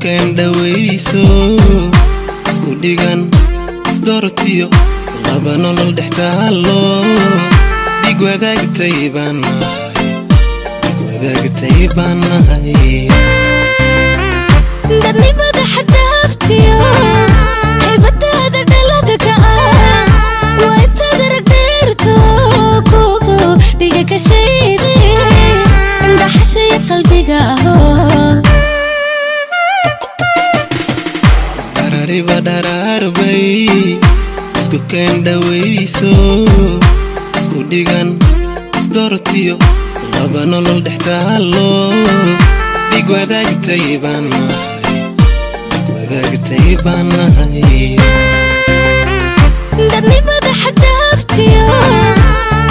كان دويسو اسكو ديغان اسدورتيو لابا نولل دحتالو ديغ وداغ تايبان هاي دادني بدا حدافتيو هيبتادا دلادك وانت درك ديرتو كوكو ديغا كشيدي اندا حشي قلبي قاهو Darar bay isku keen dhawayso isku dhigan isdoortiyo laba nolol dhextaalo dhig wadaagtay baan nahay dadni bada xadaaftiyo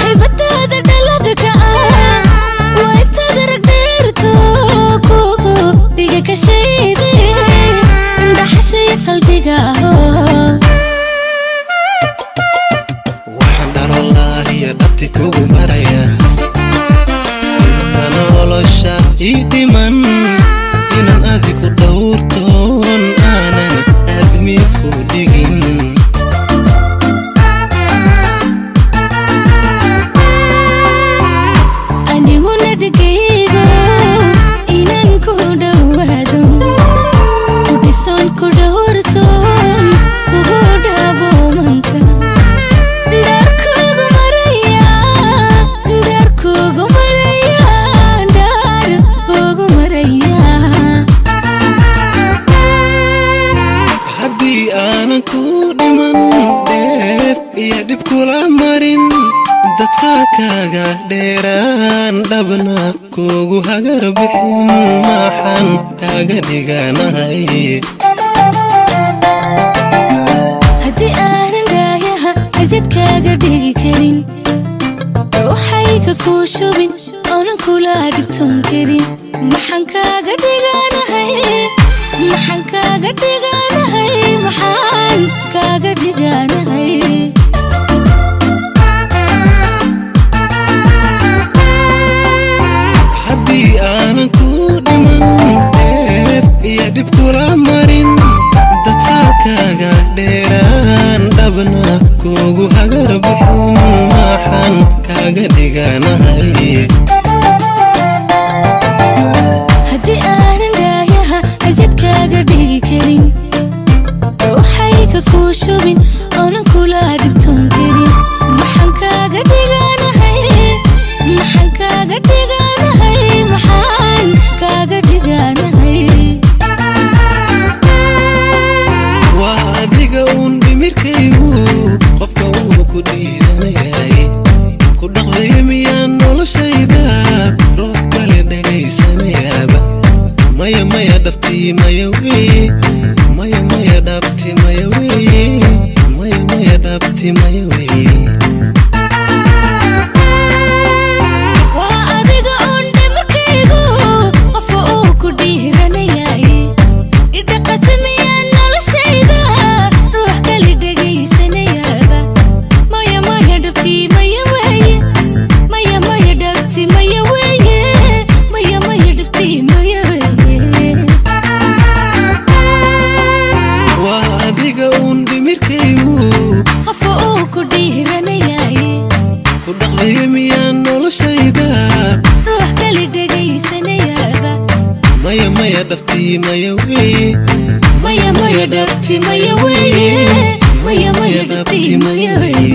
haybadaada dhaladka waa inta darag dheerto kugu dhiga ka shayde indhaxashay qalbiga waxaan dhalolaahiya dhabti kugu maraya inta nolosha ii dhiman inaan adiku dhowrtoon aanan aadmi ku dhigin aniguna dhigaygo inaan ku dhowaado udhisoon ku dhowrtoon ugu dhaabo manka dhaarkugu maraya haddii aanan ku dhiman dheef iyo dhib kula marin dadka kaaga dheeraan dhabna kugu hagar bixin maxaan kaaga dhiganahay haddii aanan dhaayaha asidkaaga dhigi karin waxayga kuu shubin oonan kula dhibtoon karin maxaan kaaga dhiganahay maxaan kaaga dhiganahay haddii aanan ku dhiman dheef iyo dhib kula marin dadka kaaga dheeraan dhabna kugu hagar bixin maxaan kaaga dhiganahay haddii aanan dhaayaha asidkaaga dhigi karin waxayga kuu shubin oonan kula dhibtoon karin maxaan kaaga dhiganahay maxaan kaaga dhiganahay waa adiga uun dhimirkaygu qofka uu ku dhiidanayay ku dhaqday miyaan noloshayda ruux kale dhagaysanayaaba maya dhabtii maya weye maya dhabti maya weye maya dhabti maya weye waa adiga uun dhimirkaygu qofka uu ku dhiiranayay idhaqata miyaan noloshayda ruux kale dhagaysanayaaba maya dhabtii maya weye maya dhabti maya weye maya dhabtii maya weye waa adiga uun dhimirkaygu qofka uu ku dhiiranayay ku dhaqday miyaan noloshayda ruux kale dhagaysanayaaba maya dhabtii maya weye maya dhabti maya weye maya dhabti maya weye